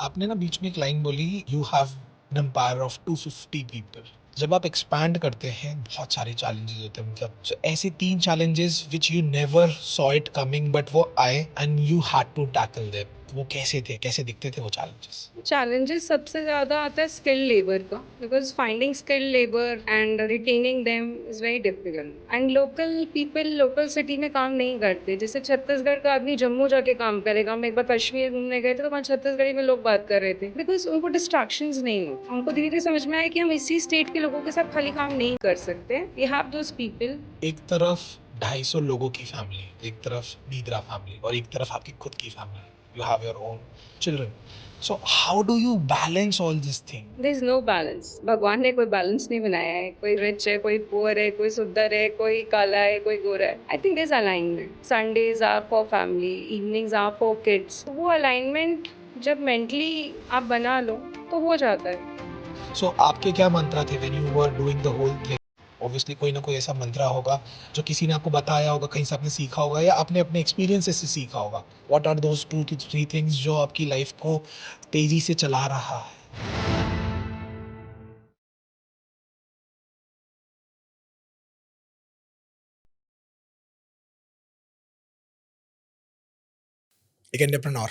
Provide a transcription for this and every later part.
आपने ना बीच में एक लाइन बोली, you have an empire of 250 people. जब आप एक्सपैंड करते हैं बहुत सारे चैलेंजेस होते हैं, मतलब so, ऐसे 3 challenges which you never saw it coming but वो आए and you had to tackle them. वो कैसे थे, कैसे दिखते थे वो चैलेंजेस? चैलेंजेस सबसे ज़्यादा आता है स्किल्ड लेबर का, because finding skilled labour and retaining them is very difficult. And local people local city में काम नहीं करते। जैसे छत्तीसगढ़ का आदमी जम्मू जाके काम करेगा। हम एक बार कश्मीर घूमने गए थे तो वहाँ छत्तीसगढ़ी में लोग बात कर रहे थे, बिकॉज उनको डिस्ट्रैक्शंस नहीं हो। हमको धीरे धीरे समझ में आया कि हम इसी स्टेट के लोगों के साथ खाली काम नहीं कर सकते। We have those people. एक तरफ 250 लोगों की फैमिली, एक तरफ नीदरा फैमिली और एक तरफ आपकी खुद की family, you have your own children. So how do you balance all this thing? There is no balance. भगवान ने कोई बैलेंस नहीं बनाया है। कोई रिच है, कोई पुअर है, कोई सुंदर है, कोई काला है, कोई गोरा है। I think there is alignment. Sundays are for family, evenings are for kids. वो अलाइनमेंट जब मेंटली आप बना लो तो हो जाता है। सो आपके क्या मंत्रा थे when you were doing the whole thing? Obviously कोई ना कोई ऐसा मंत्रा होगा जो किसी ने आपको बताया होगा, कहीं से आपने सीखा होगा या आपने अपने एक्सपीरियंसेस से सीखा होगा। What are those 2 to 3 things जो आपकी लाइफ को तेजी से चला रहा है? एक एंटरप्रेन्योर,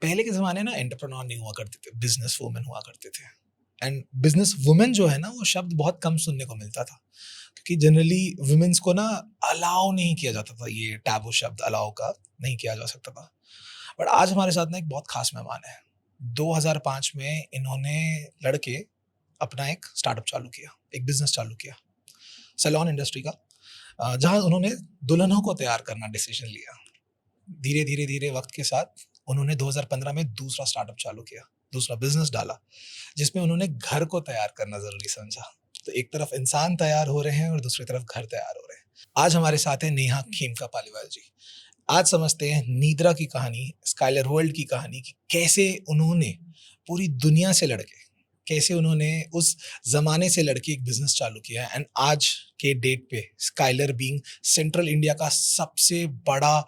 पहले के ज़माने ना एंटरप्रेन्योर नहीं हुआ करते थे, बिज़नेस वुमन हुआ करते थे। एंड बिज़नेस वुमन जो है ना, वो शब्द बहुत कम सुनने को मिलता था, क्योंकि जनरली वुमेन्स को ना अलाउ नहीं किया जाता था, ये टैबू शब्द अलाउ का नहीं किया जा सकता था। बट आज हमारे साथ ना एक बहुत खास मेहमान है। 2005 में इन्होंने लड़के अपना एक स्टार्टअप चालू किया, एक बिज़नेस चालू किया, सैलून इंडस्ट्री का, जहाँ उन्होंने दुल्हनों को तैयार करना डिसीजन लिया। धीरे-धीरे वक़्त के साथ उन्होंने 2015 में दूसरा स्टार्टअप चालू किया, दूसरा बिज़नेस डाला, जिसमें उन्होंने घर को तैयार करना ज़रूरी समझा। तो एक तरफ इंसान तैयार हो रहे हैं और दूसरी तरफ घर तैयार हो रहे हैं। आज हमारे साथ हैं नेहा खेमका पालीवाल जी। आज समझते हैं नीद्रा की कहानी, स्काइलर वर्ल्ड की कहानी कि कैसे उन्होंने पूरी दुनिया से लड़ के, कैसे उन्होंने उस ज़माने से लड़ के एक बिज़नेस चालू किया एंड आज के डेट पे स्काइलर बीइंग सेंट्रल इंडिया का सबसे बड़ा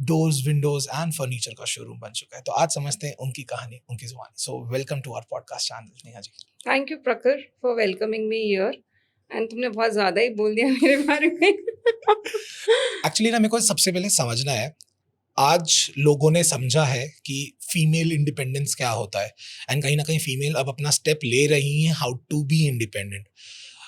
डोर्स, विंडोज़ एंड फर्नीचर का शोरूम बन चुका है। तो आज समझते हैं उनकी कहानी, उनकी ज़ुबानी। So welcome to our podcast channel Neha ji. Thank you Prakhar for welcoming me here. And तुमने बहुत ज़्यादा ही बोल दिया मेरे बारे में। एक्चुअली ना मेरे को सबसे पहले समझना है, आज लोगों ने समझा है कि फीमेल इंडिपेंडेंस क्या होता है एंड कहीं न कहीं फीमेल अब अपना स्टेप ले रही हैं how to be independent.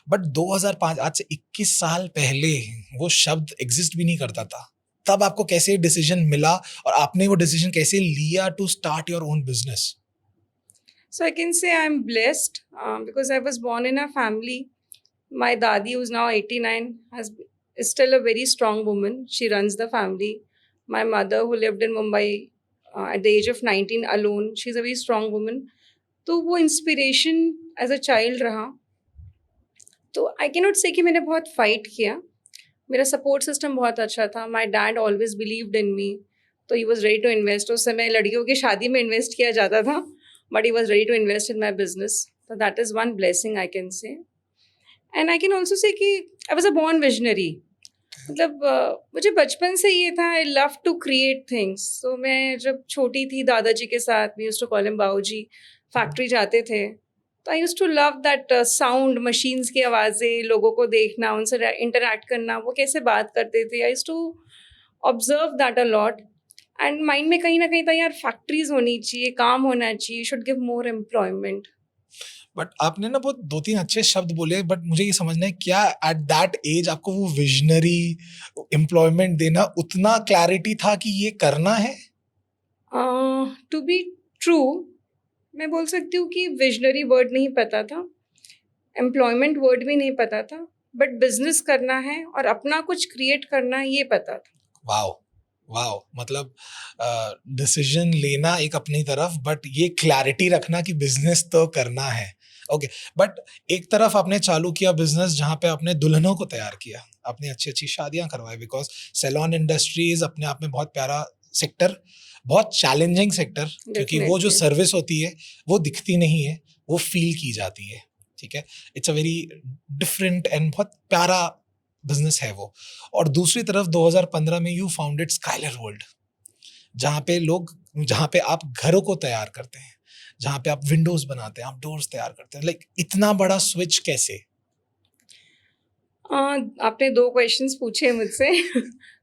But 2005, आज से 21 साल पहले वो शब्द एग्ज़िस्ट भी नहीं करता था। तब आपको कैसे डिसीज़न मिला और आपने वो डिसीज़न कैसे लिया to start your own business? So I can say I'm blessed because I was born in a family. My dadi, who's now 89, is still a very strong woman. She runs the family. My mother, who lived in Mumbai at the age of 19 alone, she's a very strong woman. तो वो inspiration as a child रहा। तो I can not से कि मैंने बहुत fight किया। मेरा सपोर्ट सिस्टम बहुत अच्छा था। My dad always believed in me, तो he was ready to invest. उस समय लड़कियों की शादी में इन्वेस्ट किया जाता था, but he was ready to invest in my business. तो that is one blessing I can say. And I can also say कि I was a born visionary. मतलब मुझे बचपन से ये था, I love to create things. तो मैं जब छोटी थी दादाजी के साथ, we used to call him बाऊजी, फैक्ट्री जाते थे। तो I used to love that sound, machines की आवाज़ें, लोगों को देखना, उनसे इंटरैक्ट करना, वो कैसे बात करते थे। I used to observe that a lot. And mind में कहीं ना कहीं था, यार फैक्ट्रीज होनी चाहिए, काम होना चाहिए, should give more employment. But आपने ना बहुत 2-3 अच्छे शब्द बोले, बट मुझे ये समझना है क्या एट दैट एज आपको वो विज़नरी एम्प्लॉयमेंट देना उतना क्लैरिटी था कि ये करना है? टू बी ट्रू, मैं बोल सकती हूँ कि विजनरी वर्ड नहीं पता था, एम्प्लॉयमेंट वर्ड भी नहीं पता था, बट बिजनेस करना है और अपना कुछ क्रिएट करना है, ये पता था। वाओ! वाओ! मतलब डिसीज़न लेना एक अपनी तरफ, बट ये क्लैरिटी रखना कि बिज़नेस तो करना है। ओके, बट एक तरफ आपने चालू किया बिज़नेस जहाँ पे आपने दुल्हनों को तैयार किया, आपने अच्छी-अच्छी शादियाँ करवाई, बिकॉज़ सैलून इंडस्ट्रीज़ अपने आप में बहुत प्यारा सेक्टर, बहुत चैलेंजिंग सेक्टर, क्योंकि वो जो डेफिनेटली। सर्विस होती है, वो दिखती नहीं है, वो फ़ील की जाती है, ठीक है? It's a very different and बहुत प्यारा बिज़नेस है वो। और दूसरी तरफ 2015 में यू फाउंडेड स्काइलर वर्ल्ड, जहाँ पे आप घरों को तैयार करते हैं, जहाँ पे आप विंडोज बनाते हैं, आप डोर्स तैयार करते हैं, लाइक इतना बड़ा स्विच कैसे? आपने 2 क्वेश्चंस पूछे मुझसे।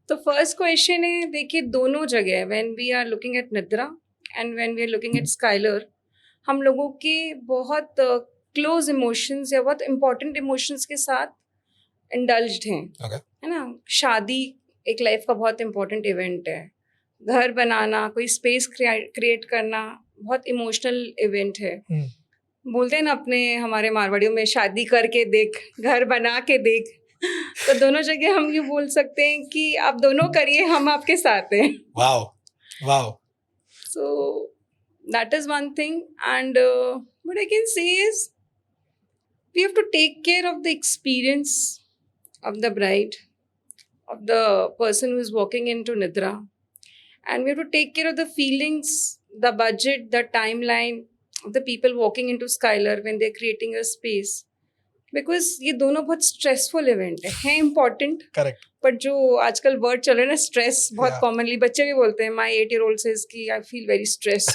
तो फर्स्ट क्वेश्चन है, देखिए दोनों जगह when we are looking at Nidra and when we are looking at Skyler, हम लोगों के बहुत क्लोज इमोशंस या बहुत इम्पोर्टेंट इमोशंस के साथ इंडल्ज्ड हैं, Okay. है ना? शादी एक लाइफ का बहुत इम्पोर्टेंट इवेंट है। घर बनाना, कोई स्पेस क्रिएट करना बहुत इमोशनल इवेंट है। बोलते हैं ना अपने हमारे मारवाड़ियों में, शादी करके देख, घर बना के देख। तो दोनों जगह हम ये बोल सकते हैं कि आप दोनों करिए, हम आपके साथ हैं। Wow, wow. So that is one thing, and what I can say is we have to take care of the experience of the bride, of the person who is walking into Nidra, and we have to take care of the feelings, the budget, the timeline of the people walking into Skylar when they're creating a space. Because ये दोनों बहुत stressful event है important, Correct. But जो आजकल word चल रहा है ना स्ट्रेस, बहुत Yeah. कॉमनली बच्चे भी बोलते हैं, माई 8-year-old सेज कि I feel very stressed.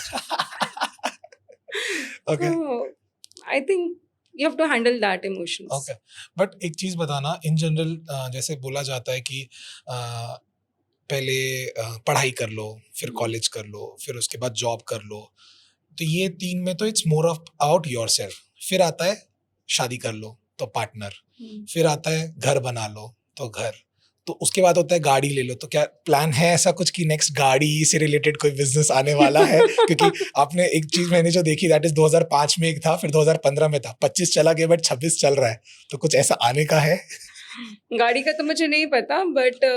Okay. I think you have to handle that emotions. Okay. But एक चीज बताना, इन जनरल जैसे बोला जाता है कि पहले पढ़ाई कर लो, फिर कॉलेज कर लो, फिर उसके बाद जॉब कर लो, तो ये 3 में तो it's more of about yourself. फिर आता है शादी कर लो तो पार्टनर, फिर आता है घर बना लो तो घर, तो उसके बाद होता है गाड़ी ले लो। तो क्या प्लान है ऐसा कुछ कि नेक्स्ट गाड़ी से रिलेटेड कोई बिजनेस आने वाला है? क्योंकि आपने एक चीज मैंने जो देखी, दैट इज 2005 में एक था, फिर 2015 में था, 25 चला गया, बट 26 चल रहा है, तो कुछ ऐसा आने का है? गाड़ी का तो मुझे नहीं पता, बट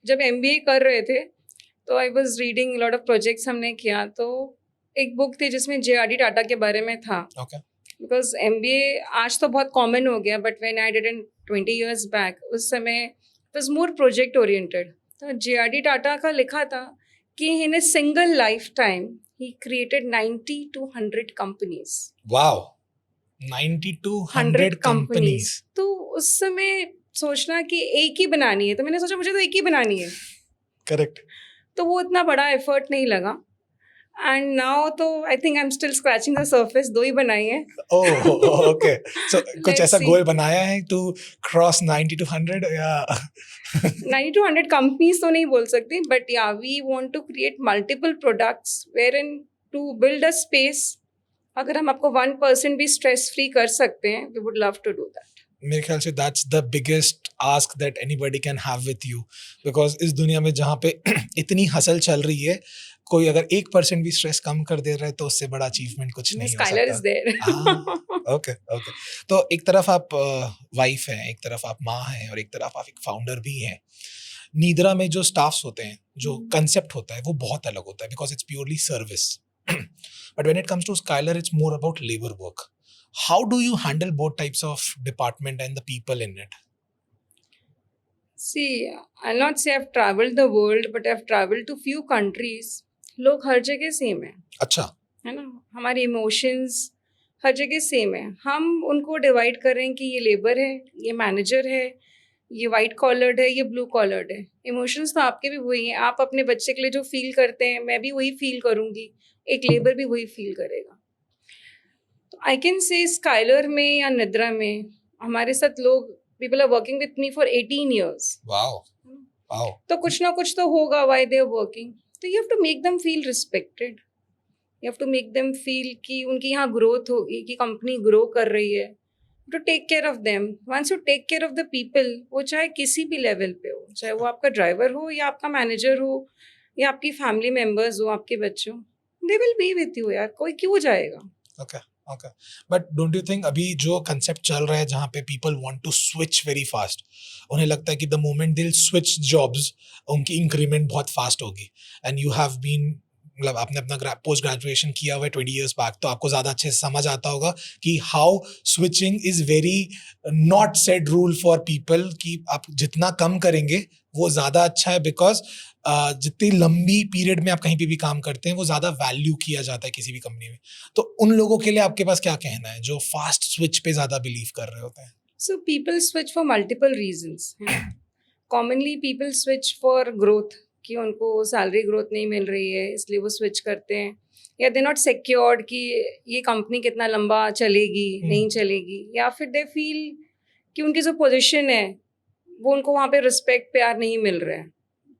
जब MBA कर रहे थे तो I was reading lot of projects हमने किया, तो एक बुक थी जिसमें JRD टाटा के बारे में था। Okay. बिकॉज MBA आज तो बहुत कॉमन हो गया, but when I did in 20 years back, उस समय it was more project oriented. तो JRD टाटा का लिखा था कि in a single life time he created 90 to 100 companies. Wow. 90 to 100 companies. तो उस समय सोचना कि एक ही बनानी है, तो मैंने सोचा मुझे तो एक ही बनानी है, करेक्ट। तो वो इतना बड़ा एफर्ट नहीं लगा। एंड नाउ तो I think I am still scratching the surface, 2 ही बनाई है। ओह, ओके। सो कुछ Let's ऐसा see. गोल बनाया है टू क्रॉस 90 to 100 या? 90 to 100 कंपनीज तो नहीं बोल सकती, but yeah we want to create multiple products wherein to build a space. अगर हम आपको 1% भी स्ट्रेस फ्री कर सकते हैं, we would love to do that. मेरे ख्याल से that's the biggest ask that anybody can have with you, because इस दुनिया में जहाँ पे इतनी हसल चल रही है, कोई अगर 1% भी स्ट्रेस कम कर दे रहा है तो उससे बड़ा अचीवमेंट कुछ नहीं हो स्काइलर इज सकता। देयर। Okay, okay. तो एक तरफ आप वाइफ हैं, एक तरफ आप माँ हैं, और एक तरफ आप एक फाउंडर भी हैं। नीदरा में जो स्टाफ्स होते हैं, जो कंसेप्ट होता है, वो बहुत अलग होता है, because it's purely service. But when it comes to Skylar, it's more about labour work. How do you handle both types of department and the people in it? See, I'll not say I've traveled the world, but I've traveled to few countries. लोग हर जगह same है, अच्छा, है ना? हमारे emotions हर जगह same है। हम उनको डिवाइड करें कि ये लेबर है, ये मैनेजर है, ये वाइट कॉलर्ड है, ये ब्लू कॉलर्ड है। इमोशंस तो आपके भी वही हैं। आप अपने बच्चे के लिए जो फील करते हैं, मैं भी वही फील करूँगी, एक लेबर भी वही फील करेगा। आई कैन से स्काइलर में या निद्रा में हमारे साथ लोग, people are working with me for 18 years. wow, wow. तो कुछ ना कुछ तो होगा व्हाई दे आर वर्किंग। तो you have to make them feel respected, you have to make them feel कि उनकी यहाँ ग्रोथ होगी, कि कंपनी ग्रो कर रही है। To take care of them, once you take care of the people, वो चाहे किसी भी लेवल पे हो, चाहे वो आपका ड्राइवर हो या आपका मैनेजर हो या आपकी फैमिली मेम्बर्स हो, आपके बच्चे हो, they will be with you यार, कोई क्यों जाएगा। Okay, okay. But don't you think अभी जो concept चल रहा है जहाँ पे people want to switch very fast, उन्हें लगता है कि the moment they'll switch jobs, उनकी increment बहुत fast होगी, and you have been, मतलब आपने अपना पोस्ट ग्रेजुएशन किया हुआ है 20 years बैक, तो आपको ज़्यादा अच्छे से समझ आता होगा कि how switching is very not said rule for people, कि आप जितना कम करेंगे वो ज़्यादा अच्छा है, बिकॉज जितनी लंबी पीरियड में आप कहीं पे भी काम करते हैं वो ज़्यादा वैल्यू किया जाता है किसी भी कंपनी में। तो उन लोगों के लिए आपके पास क्या कहना है जो फास्ट स्विच पे ज़्यादा बिलीव कर रहे होते हैं? So people switch for multiple reasons. Commonly people switch for growth, कि उनको सैलरी ग्रोथ नहीं मिल रही है इसलिए वो स्विच करते हैं, या दे नॉट सिक्योर्ड कि ये कंपनी कितना लंबा चलेगी नहीं चलेगी, या फिर दे फील कि उनकी जो पोजीशन है वो उनको वहाँ पे रिस्पेक्ट प्यार नहीं मिल रहा है,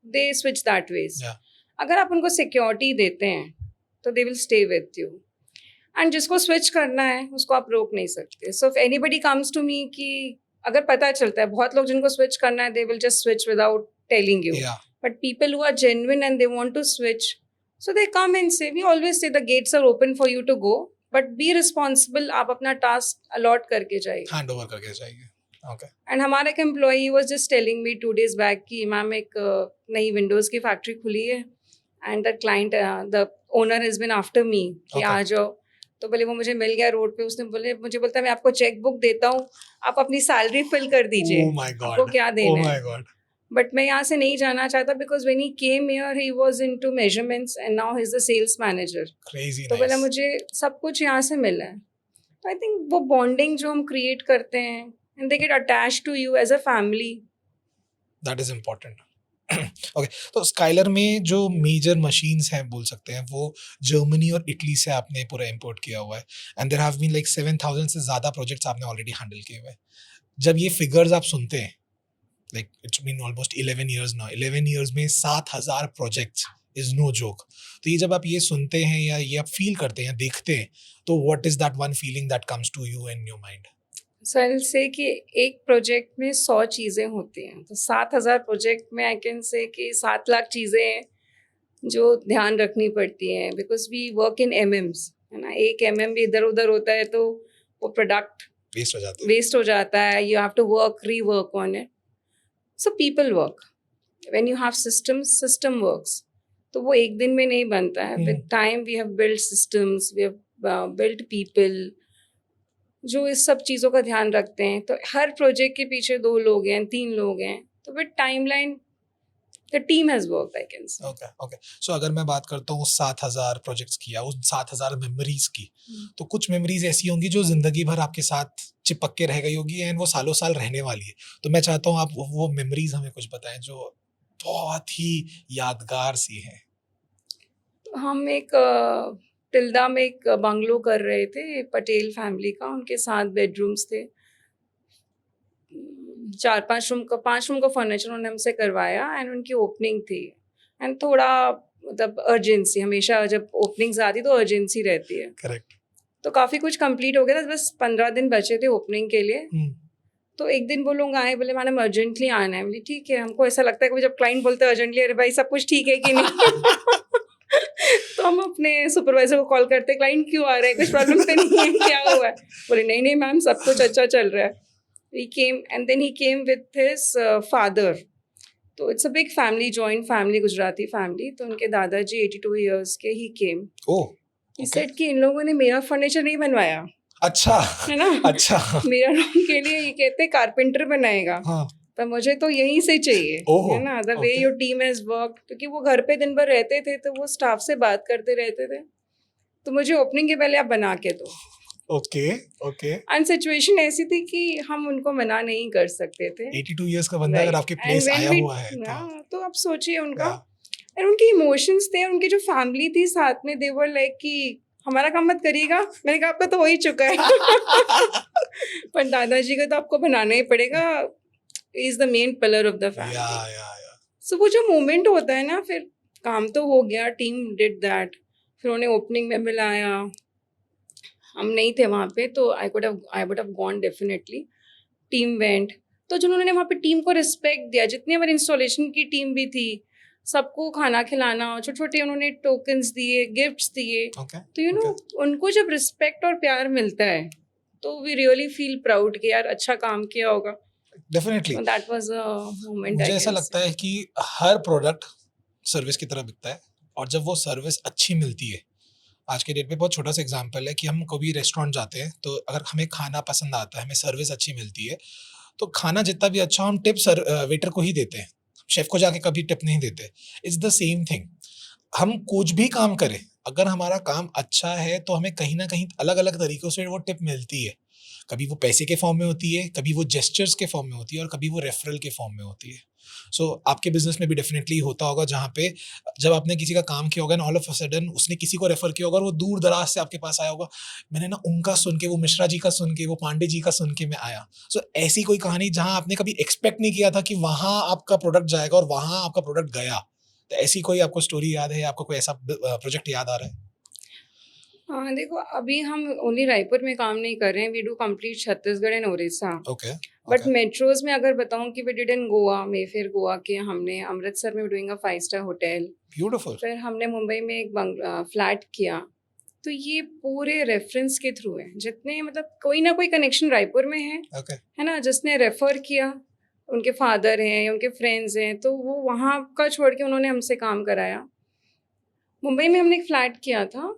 they switch that ways. Yeah. अगर आप उनको सिक्योरिटी देते हैं तो they will stay with you, and जिसको स्विच करना है उसको आप रोक नहीं सकते। So if anybody comes to me कि अगर पता चलता है, बहुत लोग जिनको स्विच करना है they will just switch without telling you, Yeah. But people who are genuine and they want to switch, so they come and say, we always say the gates are open for you to go, but be responsible, आप अपना task allot करके जाइए। Hand over करके जाइए। Okay. And हमारा एक employee was just telling me 2 days back कि ma'am एक नई विंडोज़ की फैक्ट्री खुली है, and the client the owner has been after me कि Okay. आ जाओ। तो बोले वो मुझे मिल गया रोड पे, उसने मुझे बोलता है मैं आपको चेक बुक देता हूँ, आप अपनी सैलरी फिल कर दीजिए, Oh my आपको God. क्या Oh देना my है। God. बट मैं यहाँ से नहीं जाना चाहता because when he came here he was into measurements and now he is the sales manager. Crazy तो बोला nice. मुझे सब कुछ यहाँ से मिला है। आई थिंक वो बॉन्डिंग जो हम क्रिएट करते हैं and they get attached to you as a family. That is important. Okay, तो स्काइलर में जो मेजर मशीन्स हैं बोल सकते हैं वो जर्मनी और इटली से आपने पूरा इंपोर्ट किया हुआ है, and there have been like 7,000 से ज़्यादा प्रोजेक्ट्स आपने ऑलरेडी हैंडल किए हुए हैं। जब ये फिगर्स आप सुनते हैं, like it's been almost 11 years now, 11 years में 7,000 प्रोजेक्ट्स इज नो जोक। तो ये जब आप ये सुनते हैं या ये आप फील करते हैं या देखते हैं, तो what is that one feeling that comes to you in your mind? So I will say कि एक प्रोजेक्ट में 100 चीज़ें होती हैं, तो 7,000 प्रोजेक्ट में आई कैन से कि 7 लाख चीज़ें हैं जो ध्यान रखनी पड़ती हैं, बिकॉज वी वर्क इन एमएम्स, है ना। एक एमएम भी इधर उधर होता है तो वो प्रोडक्ट वेस्ट हो जाता है। वेस्ट हो जाता है, you have to work rework on it. So people work, when you have systems, system works, तो वो एक दिन में नहीं बनता है। With time we have build systems, we have build people जो इस सब चीज़ों का ध्यान रखते हैं। तो हर प्रोजेक्ट के पीछे 2 लोग हैं, 3 लोग हैं, तो with timeline the team has worked, I can say. Okay okay, so अगर मैं बात करता हूँ 7,000 प्रोजेक्ट्स की या उस 7,000 मेमोरीज की, तो कुछ मेमोरीज ऐसी होंगी जो जिंदगी भर आपके साथ चिपक के रह गई होगी एंड वो सालों साल रहने वाली है। तो मैं चाहता हूँ आप वो मेमोरीज हमें कुछ बताएं जो बहुत ही यादगार सी हैं। तो हम एक टिल्डा में एक बंगलो कर रहे थे, पटेल फैमिली का, उनके 7 बेडरूम्स थे। 4-5 रूम का, 5 रूम का फर्नीचर उन्होंने हमसे करवाया एंड उनकी ओपनिंग थी, एंड थोड़ा मतलब अर्जेंसी, हमेशा जब ओपनिंग्स आती तो अर्जेंसी रहती है। करेक्ट। तो काफ़ी कुछ कंप्लीट हो गया था, बस 15 दिन बचे थे ओपनिंग के लिए। तो एक दिन वो लोग आए, बोले मैडम अर्जेंटली आना है। बोली ठीक है। हमको ऐसा लगता है कि जब क्लाइंट बोलते हैं अर्जेंटली, अरे भाई सब कुछ ठीक है कि नहीं। तो हम अपने सुपरवाइजर को कॉल करते, क्लाइंट क्यों आ रहा है, कुछ प्रॉब्लम तो नहीं है, क्या हुआ है? बोले नहीं नहीं मैम, सब कुछ अच्छा चल रहा है। He came and then he came with his father. तो it's a big family, joint family, Gujarati family. तो उनके दादाजी 82 इयर्स के, ही केम। ओह, He said कि इन लोगों ने मेरा फर्नीचर नहीं बनवाया, अच्छा है ना। अच्छा। मेरा रूम के लिए ये कहते कारपेंटर बनाएगा, हाँ। पर मुझे तो यहीं से चाहिए, ओह, है ना। The way okay. Your team has work, क्योंकि वो घर पे दिन भर रहते थे तो वो स्टाफ से बात करते रहते थे, तो मुझे ओपनिंग के पहले आप बना के दो। Okay okay. एंड सिचुएशन ऐसी थी कि हम उनको मना नहीं कर सकते थे। 82 इयर्स का बंदा अगर आपके प्लेस आया हुआ है तो आप सोचिए उनका, Yeah. और उनके इमोशंस थे, उनकी जो फैमिली थी साथ में, दे वर लाइक कि हमारा काम मत करिएगा। मैंने कहा आपका तो हो ही चुका है। पर दादाजी का तो आपको बनाना ही पड़ेगा, is the main pillar of the family. या सो वो जो मोमेंट होता है ना, फिर काम तो हो गया, टीम डिड दैट, फिर उन्हें ओपनिंग में मिलाया। हम नहीं थे वहाँ पे, तो I would have gone definitely. Team went, तो जिन्होंने वहाँ पे टीम को रिस्पेक्ट दिया, जितनी हमारी इंस्टॉलेशन की टीम भी थी, सबको खाना खिलाना, छोटे छोटे उन्होंने टोकन्स दिए, गिफ्ट्स दिए। तो यू नो, उनको जब रिस्पेक्ट और प्यार मिलता है तो वी रियली फील प्राउड कि यार अच्छा काम किया होगा। Definitely that was a moment. मुझे ऐसा लगता है कि हर प्रोडक्ट सर्विस की तरह बिकता है, और जब वो सर्विस अच्छी मिलती है, आज के डेट पे बहुत छोटा सा एग्जांपल है कि हम कभी रेस्टोरेंट जाते हैं तो अगर हमें खाना पसंद आता है, हमें सर्विस अच्छी मिलती है, तो खाना जितना भी अच्छा हो हम टिप वेटर को ही देते हैं, शेफ को जाके कभी टिप नहीं देते। इट्स द सेम थिंग, हम कुछ भी काम करें, अगर हमारा काम अच्छा है तो हमें कहीं ना कहीं अलग अलग तरीक़ों से वो टिप मिलती है। कभी वो पैसे के फॉर्म में होती है, कभी वो जेस्चर्स के फॉर्म में होती है, और कभी वो रेफरल के फॉर्म में होती है। सो आपके बिजनेस में भी डेफिनेटली होता होगा जहाँ पे जब आपने किसी का काम किया होगा ना, ऑल ऑफ अ सडन उसने किसी को रेफर किया होगा और वो दूर दराज से आपके पास आया होगा, मैंने ना उनका सुन के, वो मिश्रा जी का सुन के, वो पांडे जी का सुन के मैं आया। सो ऐसी कोई कहानी जहाँ आपने कभी एक्सपेक्ट नहीं किया था कि वहाँ आपका प्रोडक्ट जाएगा और वहाँ आपका प्रोडक्ट गया, तो ऐसी कोई आपको स्टोरी याद है या आपको कोई ऐसा प्रोजेक्ट याद आ रहा है? हाँ, देखो अभी हम ओनली रायपुर में काम नहीं कर रहे हैं, we do complete Chhattisgarh and Orissa. Okay, but okay, metros में अगर बताऊं कि we did in Goa, Mayfair Goa के हमने, अमृतसर में doing a 5 star hotel, beautiful, फिर हमने मुंबई में एक फ्लैट किया। तो ये पूरे रेफरेंस के थ्रू है, जितने मतलब कोई ना कोई कनेक्शन रायपुर में ओके, है ना, जिसने रेफर किया, उनके फादर हैं या उनके फ्रेंड्स हैं, तो वो वहाँ का छोड़ के उन्होंने हमसे काम कराया। मुंबई में हमने एक फ्लैट किया था,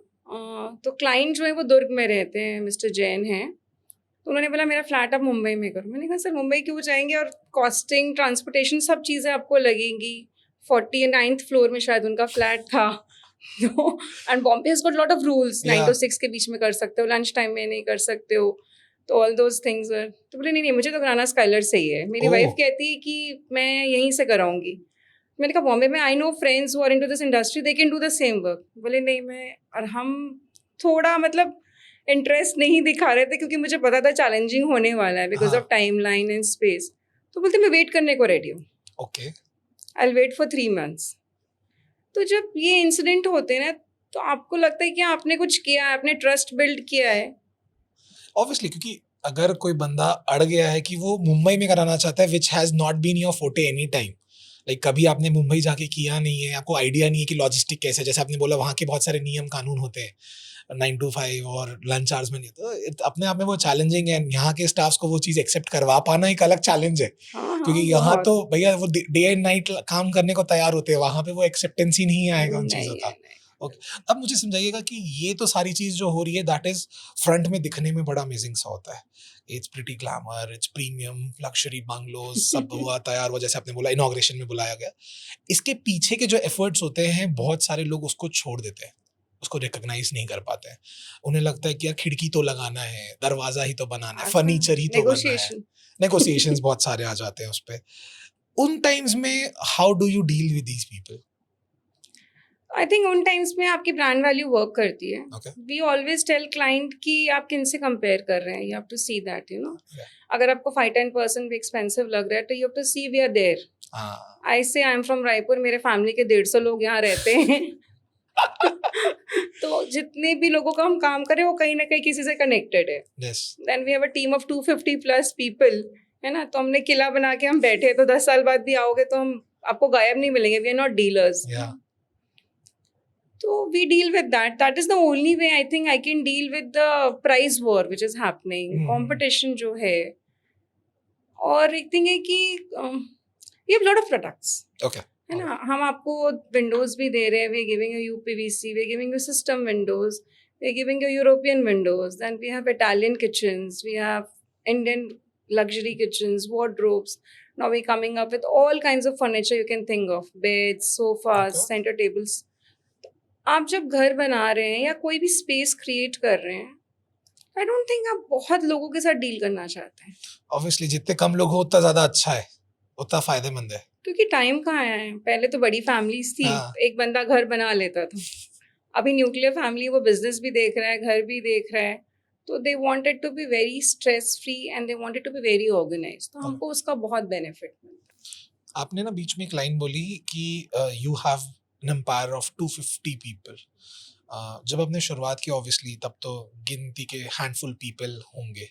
तो क्लाइंट जो है वो दुर्ग में रहते हैं, मिस्टर जैन हैं। तो उन्होंने बोला मेरा फ्लैट आप मुंबई में करो। मैंने कहा सर मुंबई क्यों जाएंगे, और कॉस्टिंग, ट्रांसपोर्टेशन, सब चीज़ें आपको लगेंगी। 49th फ्लोर में शायद उनका फ्लैट था। तो and Bombay has got lot of rules, 9 या to 6 के बीच में कर सकते हो, लंच टाइम में नहीं कर सकते हो, तो ऑल दोज थिंग्स। तो बोले नहीं नहीं, मुझे तो कराना स्काइलर से ही है। मेरी वाइफ ओह, कहती है कि मैं यहीं से कराऊंगी। मैंने कहा बॉम्बे में I know friends who are into this industry, they can do the same work. बोले नहीं, मैं और हम थोड़ा मतलब इंटरेस्ट नहीं दिखा रहे थे, क्योंकि मुझे पता था चैलेंजिंग होने वाला है बिकॉज हाँ, of time line and space. तो बोलते मैं वेट करने को रेडी हूँ, okay, I wait for 3 months। तो जब ये इंसिडेंट होते हैं ना, तो आपको लगता है कि आपने कुछ किया है, आपने ट्रस्ट बिल्ड किया है। ऑब्वियसली, क्योंकि अगर कोई बंदा अड़ गया है कि वो मुंबई में कराना चाहता है, which has not been your photo any time, like कभी आपने मुंबई जाके किया नहीं है, आपको आइडिया नहीं है कि लॉजिस्टिक कैसे, जैसे आपने बोला वहाँ के बहुत सारे नियम कानून होते हैं, 9 to 5 और लंच आवर्स में नहीं, तो अपने आप में वो चैलेंजिंग है। यहाँ के स्टाफ्स को वो चीज़ एक्सेप्ट करवा पाना एक अलग चैलेंज है, हाँ हाँ, क्योंकि यहाँ बहुत। तो भैया वो डे एंड नाइट काम करने को तैयार होते हैं, वहाँ पे वो एक्सेप्टेंस ही नहीं आएगा उन चीज़ों नहीं का। है, नहीं। ओके, अब मुझे समझाइएगा कि ये तो सारी चीज़ जो हो रही है, दैट इज फ्रंट में दिखने में बड़ा अमेजिंग सा होता है, it's pretty glamour, it's premium luxury bungalows, सब हुआ तैयार हुआ, जैसे आपने बोला इनॉग्रेशन में बुलाया गया। इसके पीछे के जो एफर्ट्स होते हैं, बहुत सारे लोग उसको छोड़ देते हैं, उसको रिकॉग्नाइज नहीं कर पाते हैं। उन्हें लगता है कि यार खिड़की तो लगाना है, दरवाजा ही तो बनाना है, आता फर्नीचर ही तो बनना है, नेगोशिएशन। नेगोशिएशंस बहुत सारे आ जाते हैं उस पे। उन टाइम्स में how do you deal with these people? I think उन टाइम्स में आपकी ब्रांड वैल्यू वर्क करती है। Okay, we always tell client कि आप किन से कंपेयर कर रहे हैं, you have to see that, you know. या अगर आपको 5-10% भी एक्सपेंसिव लग रहा है, तो you have to see we are there. हाँ, आई से आई एम फ्रॉम रायपुर, मेरे फैमिली के 150 लोग यहाँ रहते हैं। तो जितने भी लोगों का हम काम करें, वो कहीं ना कहीं किसी से कनेक्टेड है। Yes, then we have a team of 250+ people, है ना। तो हमने किला बना के हम बैठे, तो 10 साल बाद भी आओगे तो हम आपको गायब नहीं मिलेंगे। We are not dealers. या So we deal with that. That is the only way I think I can deal with the price war which is happening, competition जो है। और एक थिंग है कि we have lot of products, okay, है ना। हम आपको विंडोज भी दे रहे हैं, we are giving you UPVC, we are giving you system windows, we are giving you European windows, then we have Italian kitchens, we have Indian luxury kitchens, wardrobes. Now we're coming up with all kinds of furniture you can think of, beds, sofas, okay, center tables। आप जब घर बना रहे हैं या कोई भी space create कर रहे हैं, आई डोंट थिंक आप बहुत लोगों के साथ डील करना चाहते हैं, ऑब्वियसली जितने कम लोग हो उतना ज्यादा अच्छा है, उतना फायदेमंद है। क्योंकि टाइम कहाँ है। पहले तो बड़ी फैमिलीज थी, हाँ, एक बंदा घर बना लेता था। अभी न्यूक्लियर फैमिली, वो बिजनेस भी देख रहा है, घर भी देख रहा है, तो they wanted to be very stress free and they wanted to be very organised. तो हमको उसका बहुत बेनिफिट मिलता आपने ना बीच में एक लाइन बोली कि you have an empire of 250 people. जब आपने शुरुआत की ऑब्वियसली तब तो गिनती के हैंडफुल पीपल होंगे,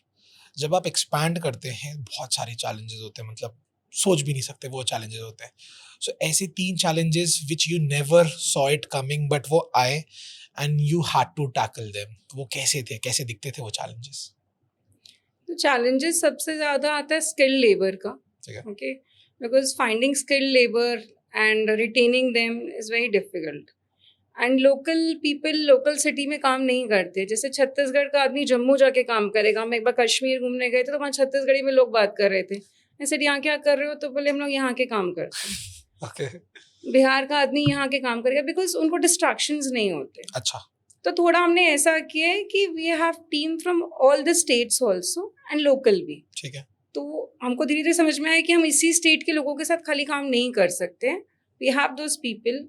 जब आप एक्सपैंड करते हैं बहुत सारे चैलेंजेस होते हैं, मतलब सोच भी नहीं सकते वो चैलेंजेस होते हैं। सो ऐसे 3 challenges which you never saw it coming but वो आए and you had to tackle them, वो कैसे थे, कैसे दिखते थे वो चैलेंजेस? है। तो चैलेंजेस सबसे ज़्यादा आता है स्किल्ड लेबर का, ठीक है, okay, because finding skilled labour and retaining them is very difficult. And local people local city में काम नहीं करते। जैसे छत्तीसगढ़ का आदमी जम्मू जाके काम करेगा। हम एक बार कश्मीर घूमने गए थे, तो वहाँ छत्तीसगढ़ी में लोग बात कर रहे थे, ऐसे यहाँ क्या कर रहे हो, तो बोले हम लोग यहाँ के काम करते हैं। ओके, बिहार का आदमी यहाँ के काम करेगा, बिकॉज उनको डिस्ट्रैक्शंस नहीं होते। अच्छा, तो थोड़ा हमने ऐसा किया है कि we have team from all the states also and local भी। ठीक है, तो हमको धीरे धीरे समझ में आया कि हम इसी स्टेट के लोगों के साथ खाली काम नहीं कर सकते, वी हैव दोज पीपल।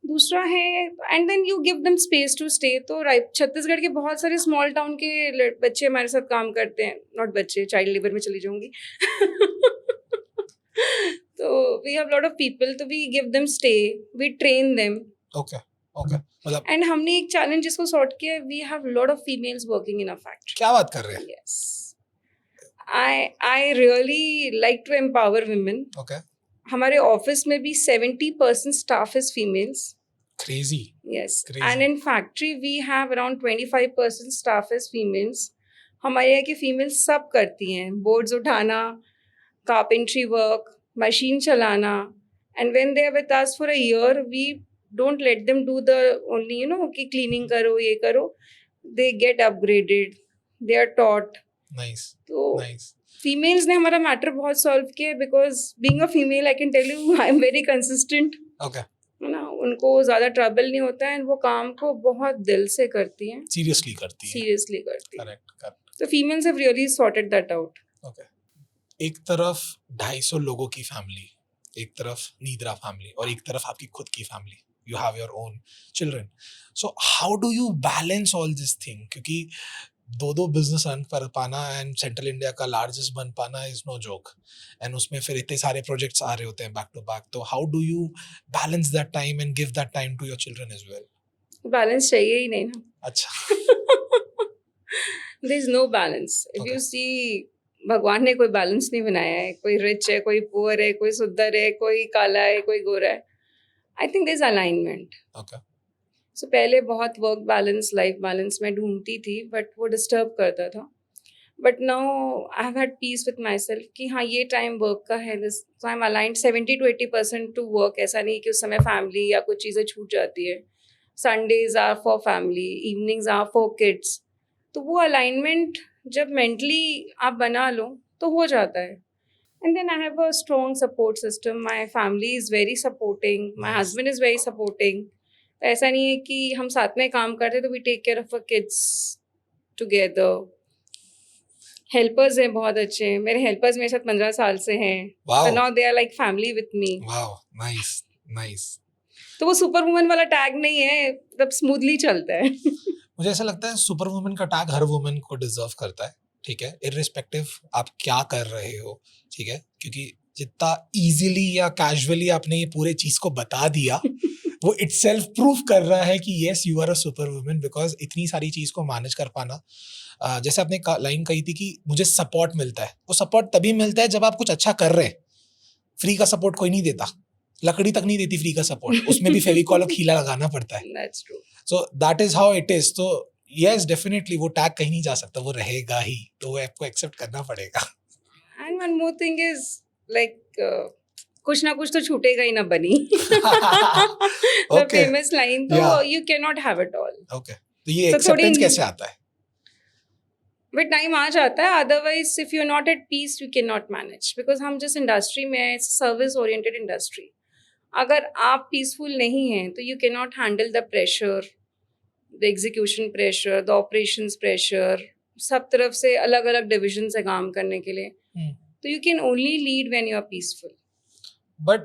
दूसरा है and then you give them space to stay. तो छत्तीसगढ़ के बहुत सारे स्मॉल टाउन के बच्चे हमारे साथ काम करते हैं, नॉट बच्चे, चाइल्ड लेबर में चली जाऊंगी तो we have lot of people, तो we give them stay, we train them. Okay okay, मतलब एंड हमने एक चैलेंज जिसको सॉर्ट किया, we have lot of females working in a factory. क्या बात कर रहे हैं? Yes. I really like to empower women. Okay, हमारे ऑफिस में भी 70% staff is females. Crazy. Yes. Crazy. And in factory we have around 25% staff is females. हमारे यहाँ की फीमेल्स सब करती हैं, बोर्ड्स उठाना, कारपेंट्री वर्क, मशीन चलाना। And when they are with us for a year, we don't let them do the only, कि cleaning करो, ये करो। They get upgraded, they are taught. Nice तो नाइस। फीमेल्स ने हमारा मैटर बहुत सॉल्व किया, because being a female I can tell you I am very consistent, okay, है ना। उनको ज़्यादा ट्रबल नहीं होता है एंड वो काम को बहुत दिल से करती हैं, सीरियसली करती है। सीरियसली करती हैं। Correct correct. तो females have really sorted that out. Okay, एक तरफ 250 लोगों की फैमिली, एक तरफ नीद्रा फैमिली, और एक तरफ आपकी खुद की family, you have your own children. So how do you balance all this thing? क्योंकि दो बिजनेस रन कर पाना एंड सेंट्रल इंडिया का लार्जेस्ट बन पाना इज नो जोक, एंड उसमें फिर इतने सारे प्रोजेक्ट्स आ रहे होते हैं बैक टू बैक। तो how do you balance that time and give that time to your children as well? Balance चाहिए ही नहीं ना। अच्छा। There is no balance. If Okay. You see, भगवान ने कोई बैलेंस नहीं बनाया है। कोई रिच है, कोई पुअर है, कोई सुंदर है, कोई काला है, कोई गोरा है। I think there is alignment. Okay so पहले बहुत वर्क बैलेंस, लाइफ बैलेंस मैं ढूंढती थी, बट वो डिस्टर्ब करता था। But now I have had peace with myself कि हाँ, ये टाइम वर्क का है, this I am aligned 70 to 80% to work. ऐसा नहीं कि उस समय फैमिली या कुछ चीज़ें छूट जाती है। Sundays are for family, evenings are for kids. तो वो अलाइनमेंट जब मेंटली आप बना लो तो हो जाता है। And then I have a strong support system. My family is very supporting, my Nice. Husband is very supporting. ऐसा नहीं है कि हम साथ में काम करते तो we take care of a kids together. Helpers हैं बहुत अच्छे, मेरे हेल्पर्स मेरे साथ 15 साल से हैं। Wow. So now they are like family with me. Wow, nice nice. तो वो सुपर वुमन वाला टैग नहीं है, तब स्मूथली चलता है। मुझे ऐसा लगता है सुपर वुमन का टैग हर वुमन को डिजर्व करता है, ठीक है, इररिस्पेक्टिव आप क्या कर रहे हो, ठीक है, क्योंकि जितना इजीली या कैजुअली आपने ये पूरे चीज को बता दिया वो इटसेल्फ प्रूव कर रहा है कि yes you are a super woman, because इतनी सारी चीज को मैनेज कर पाना। जैसे आपने लाइन कही थी कि मुझे सपोर्ट मिलता है, वो सपोर्ट तभी मिलता है जब आप कुछ अच्छा कर रहे हैं। फ्री का सपोर्ट कोई नहीं देता, लकड़ी तक नहीं देती फ्री का सपोर्ट, उसमें भी फेविकॉल और खीला लगाना पड़ता है। That's true. So that is how it is. तो यस डेफिनेटली वो टैग कहीं नहीं जा सकता, वो रहेगा ही, तो वो आपको एक्सेप्ट करना पड़ेगा। And one more thing is like कुछ ना कुछ तो छूटेगा ही ना बनी। The Okay. famous line, तो Yeah. you cannot have it all. Okay, तो ये तो थोड़ी- एक्सेप्टेंस कैसे आता है? बट टाइम आ जाता है, otherwise if you not at peace you can not manage. Because हम जिस इंडस्ट्री में है, सर्विस ओरिएंटेड इंडस्ट्री, अगर आप पीसफुल नहीं हैं तो you can not handle the pressure, the execution pressure, the operations pressure. सब तरफ से अलग अलग डिविजन से काम करने के लिए, तो you can only lead when you are peaceful. But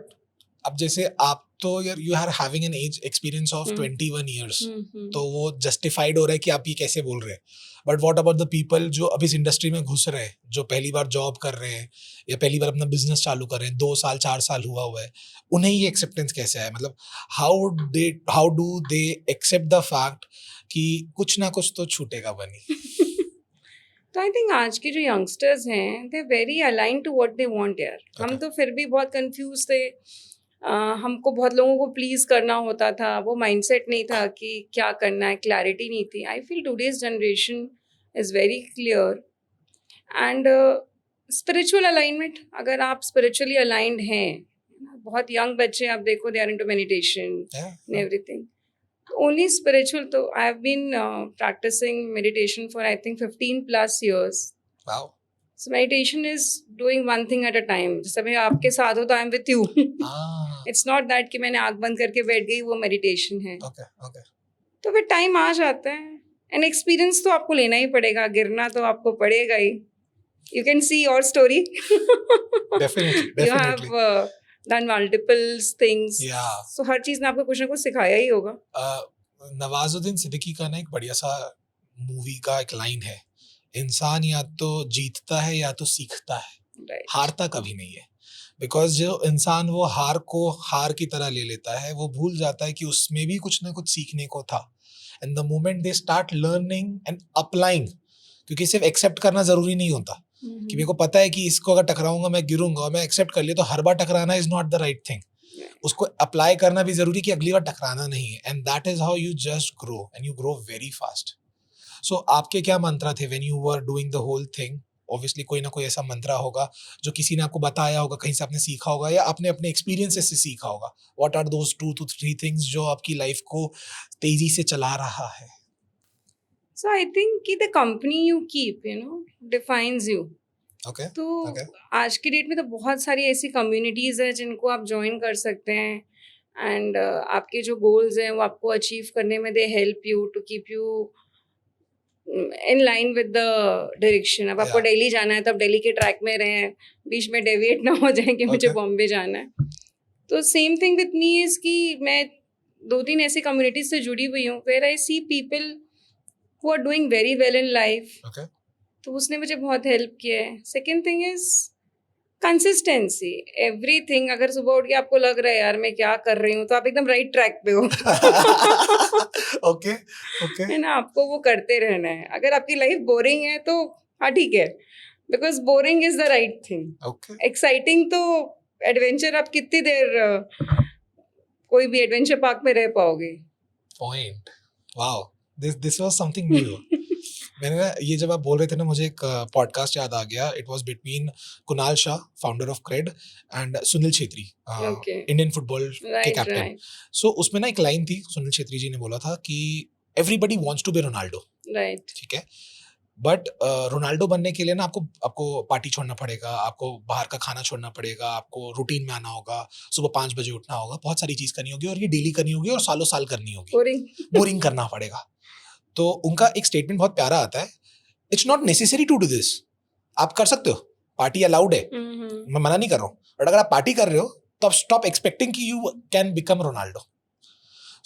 अब जैसे आप तो you are having an age experience of 21 years, तो वो जस्टिफाइड हो रहा है कि आप ये कैसे बोल रहे हैं। But what about the people जो अभी इस इंडस्ट्री में घुस रहे हैं, जो पहली बार जॉब कर रहे हैं या पहली बार अपना बिजनेस चालू कर रहे हैं, 2 साल 4 साल हुआ है, उन्हें ये एक्सेप्टेंस कैसे है? मतलब how do they accept the fact कि कुछ ना कुछ तो छूटेगा बनी? तो आई थिंक आज के जो यंगस्टर्स हैं, they very align to what they want यार। हम Okay. तो फिर भी बहुत कंफ्यूज थे। हमको बहुत लोगों को प्लीज करना होता था, वो माइंडसेट नहीं था कि क्या करना है, क्लैरिटी नहीं थी। I feel today's generation is very clear. And spiritual alignment, अगर आप स्पिरिचुअली अलाइंड हैं, बहुत यंग बच्चे आप देखो, they are into meditation and everything. Only spiritual. तो I have been practicing meditation for I think 15+ years. Wow. So meditation is doing one thing at a time. जैसे मैं आपके साथ हो तो I'm with you. It's not that कि मैंने आँख बंद करके बैठ गई, वो meditation है। Okay okay. तो फिर टाइम आ जाता है, एंड एक्सपीरियंस तो आपको लेना ही पड़ेगा, गिरना तो आपको पड़ेगा ही। You can see your story. Definitely, You have definitely. done multiple things. Yeah. So हर चीज ने आपको कुछ ना कुछ सिखाया ही होगा. नवाजुद्दीन सिद्दीकी का ना एक बढ़िया सा मूवी का एक लाइन है, इंसान या तो जीतता है या तो सीखता है, Right. हारता कभी नहीं है. बिकॉज जो इंसान वो हार को हार की तरह ले लेता है, वो भूल जाता है कि उसमें भी कुछ ना कुछ सीखने को था. And the moment they start learning and applying, क्योंकि सिर्फ एक्सेप्ट करना जरूरी नहीं होता कि मेरे को पता है कि इसको अगर टकराऊंगा मैं गिरूंगा और मैं एक्सेप्ट कर लिया, तो हर बार टकराना is not the right thing. उसको अप्लाई करना भी जरूरी कि अगली बार टकराना नहीं है. And that is how you just grow and you grow very fast. So आपके क्या मंत्रा थे when you were doing the whole thing? Obviously कोई ना कोई ऐसा मंत्रा होगा जो किसी ने आपको बताया होगा, कहीं से आपने सीखा होगा या आपने अपने एक्सपीरियंसेस से सीखा होगा. What are those 2 to 3 things जो आपकी लाइफ को तेजी से चला रहा है? So I think कि the company you keep, defines you. Okay. तो Okay. आज की डेट में तो बहुत सारी ऐसी कम्युनिटीज़ हैं जिनको आप ज्वाइन कर सकते हैं. एंड आपके जो गोल्स हैं वो आपको अचीव करने में they help you to keep you in line with the direction. अब आपको Yeah. दिल्ली जाना है तो आप दिल्ली के ट्रैक में रहें, बीच में डेविएट ना हो जाए कि मुझे Okay. बॉम्बे जाना है. तो same thing with me is कि मैं 2-3 ऐसी कम्युनिटीज से जुड़ी हुई हूँ where I see people who are doing very well in life. Okay. तो उसने मुझे बहुत हेल्प किया है. Second thing is consistency. Everything, अगर सुबह उठ के आपको लग रहा है यार मैं क्या कर रही हूँ, तो आप एकदम राइट ट्रैक पे हो. ओके. ओके. है ना, आपको वो करते रहना है. अगर आपकी लाइफ बोरिंग है तो हाँ ठीक है, because boring is the right thing. Okay. Exciting तो एडवेंचर आप कितनी देर कोई भी एडवेंचर पार्क में रह पाओगे. Point. Wow, this was something new. मैंने ना ये जब आप बोल रहे थे ना, मुझे एक पॉडकास्ट याद आ गया. It was between Kunal Shah, founder of CRED, and Sunil Chhetri, Okay. Indian football के राइट कैप्टन. राइट सो उसमें ना एक लाइन थी, सुनील छेत्री जी ने बोला था कि everybody wants to be Ronaldo. Right. ठीक है, बट रोनाल्डो बनने के लिए ना आपको पार्टी छोड़ना पड़ेगा, आपको बाहर का खाना छोड़ना पड़ेगा, आपको रूटीन में आना होगा, सुबह 5 बजे उठना होगा, बहुत सारी चीज करनी होगी और ये डेली करनी होगी और सालों साल करनी होगी. बोरिंग. बोरिंग करना पड़ेगा. तो उनका एक स्टेटमेंट बहुत प्यारा आता है, it's not necessary to do this. आप कर सकते हो, पार्टी अलाउड है, मैं मना नहीं कर रहा हूँ, बट अगर आप पार्टी कर रहे हो तो आप स्टॉप एक्सपेक्टिंग कि यू कैन बिकम रोनाल्डो.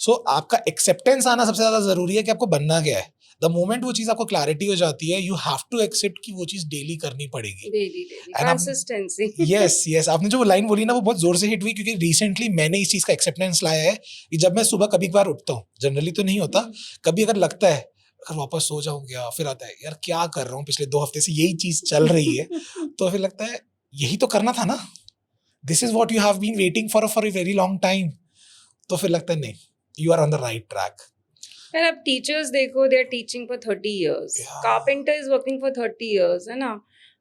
सो आपका एक्सेप्टेंस आना सबसे ज्यादा जरूरी है कि आपको बनना क्या है. द मोमेंट वो चीज आपको क्लैरिटी हो जाती है, यू हैव टू एक्सेप्ट कि वो चीज डेली करनी पड़ेगी. डेली And आप- कंसिस्टेंसी. यस, आपने जो लाइन बोली ना वो बहुत जोर से हिट हुई, क्योंकि रिसेंटली मैंने इस चीज का एक्सेप्टेंस लाया है कि जब मैं सुबह कभी कभार उठता हूँ, जनरली तो नहीं होता, कभी अगर लगता है अगर वापस सो जाऊं क्या, फिर आता है यार क्या कर रहा हूँ, पिछले 2 हफ्ते से यही चीज चल रही है. तो फिर लगता है यही तो करना था ना, this is what you have been waiting for a very long time. तो फिर लगता है नहीं, you are on the right track. यार अब टीचर्स देखो, they are teaching for 30 years. Yeah. Carpenter is working for 30 years, है ना.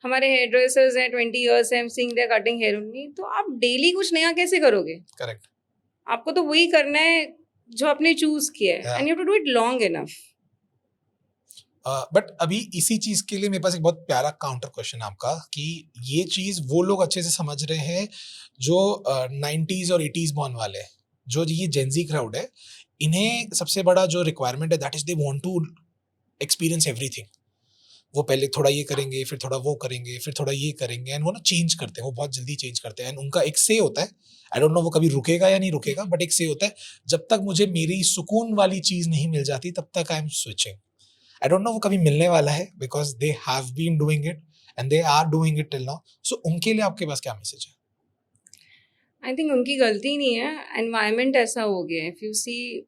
हमारे हेयर ड्रेसर्स हैं 20 years से, हम seeing they cutting here only. तो आप डेली कुछ नया कैसे करोगे? करेक्ट. आपको तो वही करना है जो आपने चूज किया है, Yeah. And you have to do it long enough. But अभी इसी चीज के लिए मेरे पास एक बहुत प्यारा काउंटर क्वेश्चन आपका, कि ये चीज वो लोग अच्छे से समझ रहे हैं जो 90s और 80s बॉर्न वाले हैं, जो ये जेनजी क्राउड है, इन्हें सबसे बड़ा जो रिक्वायरमेंट है that is they want to experience everything. वो पहले थोड़ा ये करेंगे, फिर थोड़ा वो करेंगे, फिर थोड़ा ये करेंगे, एंड वो ना चेंज करते हैं, वो बहुत जल्दी चेंज करते हैं. एंड उनका एक से होता है, आई डोंट नो वो कभी रुकेगा या नहीं रुकेगा, बट एक से होता है, जब तक मुझे मेरी सुकून वाली चीज नहीं मिल जाती तब तक I am switching. I don't know वो कभी मिलने वाला है, because they have been doing it and they are doing it till now. So उनके लिए आपके पास क्या मैसेज है? आई थिंक उनकी गलती नहीं है, एनवायरनमेंट ऐसा हो गया है. इफ यू सी,